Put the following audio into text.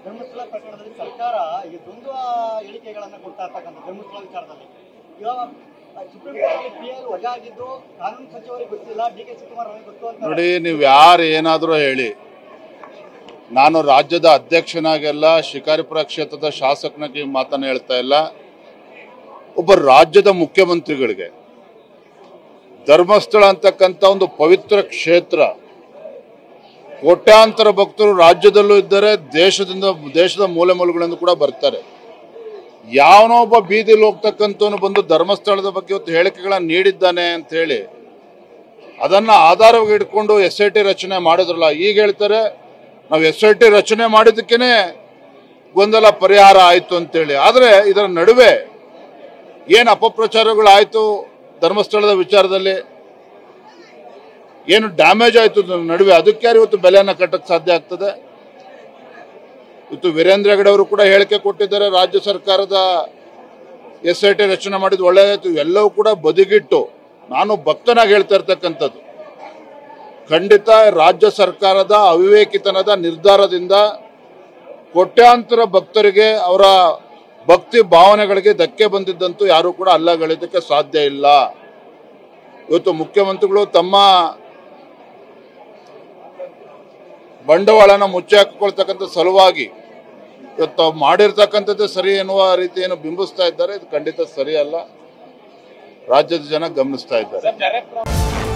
ಧರ್ಮಸ್ಥಳ ಪ್ರಕರಣದಲ್ಲಿ ಸರ್ಕಾರ ಈ ದ್ವಂದ್ವ ಹೇಳಿಕೆಗಳನ್ನು ಕೊಡ್ತಾ ಇರ್ತಕ್ಕಂಥ ಧರ್ಮಸ್ಥಳ ವಿಚಾರದಲ್ಲಿ ಇವಾಗ ಸುಪ್ರೀಂ ಕೋರ್ಟ್ PI ವಜಾ ಆಗಿದ್ದು ಕಾನೂನು ಸಚಿವರಿಗೆ ಗೊತ್ತಿಲ್ಲ, DK ಶಿವಕುಮಾರ್ ಅವರಿಗೆ ಗೊತ್ತು ಅಂತ. ನೋಡಿ, ನೀವು ಯಾರು ಏನಾದರೂ ಹೇಳಿ, ನಾನು ರಾಜ್ಯದ ಅಧ್ಯಕ್ಷನಾಗೆಲ್ಲ ಶಿಕಾರಿಪುರ ಕ್ಷೇತ್ರದ ಶಾಸಕನಾಗಿ ಮಾತನ್ನು ಹೇಳ್ತಾ ಇಲ್ಲ. ಒಬ್ಬ ರಾಜ್ಯದ ಮುಖ್ಯಮಂತ್ರಿಗಳಿಗೆ ಧರ್ಮಸ್ಥಳ ಅಂತಕ್ಕಂಥ ಒಂದು ಪವಿತ್ರ ಕ್ಷೇತ್ರ, ಕೋಟ್ಯಾಂತರ ಭಕ್ತರು ರಾಜ್ಯದಲ್ಲೂ ಇದ್ದಾರೆ, ದೇಶದ ಮೂಲೆ ಮೂಲೆಗಳಿಂದ ಕೂಡ ಬರ್ತಾರೆ. ಯಾವನೋ ಒಬ್ಬ ಬೀದಿಲಿ ಹೋಗ್ತಕ್ಕಂಥವನು ಬಂದು ಧರ್ಮಸ್ಥಳದ ಬಗ್ಗೆ ಇವತ್ತು ಹೇಳಿಕೆಗಳನ್ನು ನೀಡಿದ್ದಾನೆ ಅಂತ ಹೇಳಿ ಅದನ್ನ ಆಧಾರವಾಗಿ ಇಟ್ಕೊಂಡು SIT ರಚನೆ ಮಾಡಿದ್ರಲ್ಲ. ಈಗ ಹೇಳ್ತಾರೆ ನಾವು SIT ರಚನೆ ಮಾಡಿದ್ದಕ್ಕೇನೆ ಗೊಂದಲ ಪರಿಹಾರ ಆಯ್ತು ಅಂತೇಳಿ. ಆದರೆ ಇದರ ನಡುವೆ ಏನು ಅಪಪ್ರಚಾರಗಳಾಯ್ತು, ಧರ್ಮಸ್ಥಳದ ವಿಚಾರದಲ್ಲಿ ಏನು ಡ್ಯಾಮೇಜ್ ಆಯ್ತು ನಡುವೆ, ಅದಕ್ಕೆ ಯಾರು ಇವತ್ತು ಬೆಲೆಯನ್ನು ಕಟ್ಟಕ್ಕೆ ಸಾಧ್ಯ ಆಗ್ತದೆ? ಇವತ್ತು ವೀರೇಂದ್ರ ಹೆಗಡೆ ಅವರು ಕೂಡ ಹೇಳಿಕೆ ಕೊಟ್ಟಿದ್ದಾರೆ, ರಾಜ್ಯ ಸರ್ಕಾರದ SIT ರಚನೆ ಮಾಡಿದ್ದು ಒಳ್ಳೆಯದಾಯ್ತು. ಎಲ್ಲವೂ ಕೂಡ ಬದಿಗಿಟ್ಟು ನಾನು ಭಕ್ತನಾಗಿ ಹೇಳ್ತಾ ಇರ್ತಕ್ಕಂಥದ್ದು, ಖಂಡಿತ ರಾಜ್ಯ ಸರ್ಕಾರದ ಅವಿವೇಕಿತನದ ನಿರ್ಧಾರದಿಂದ ಕೋಟ್ಯಾಂತರ ಭಕ್ತರಿಗೆ ಅವರ ಭಕ್ತಿ ಭಾವನೆಗಳಿಗೆ ಧಕ್ಕೆ ಬಂದಿದ್ದಂತೂ ಯಾರು ಕೂಡ ಅಲ್ಲಗಳಿದ್ದಕ್ಕೆ ಸಾಧ್ಯ ಇಲ್ಲ. ಇವತ್ತು ಮುಖ್ಯಮಂತ್ರಿಗಳು ತಮ್ಮ ಬಂಡವಾಳನ ಮುಚ್ಚಿ ಹಾಕಿಕೊಳ್ತಕ್ಕಂಥ ಸಲುವಾಗಿ ಇವತ್ತು ಮಾಡಿರ್ತಕ್ಕಂಥದ್ದು ಸರಿ ಎನ್ನುವ ರೀತಿಯನ್ನು ಬಿಂಬಿಸ್ತಾ ಇದ್ದಾರೆ. ಇದು ಖಂಡಿತ ಸರಿಯಲ್ಲ, ರಾಜ್ಯದ ಜನ ಗಮನಿಸ್ತಾ ಇದ್ದಾರೆ.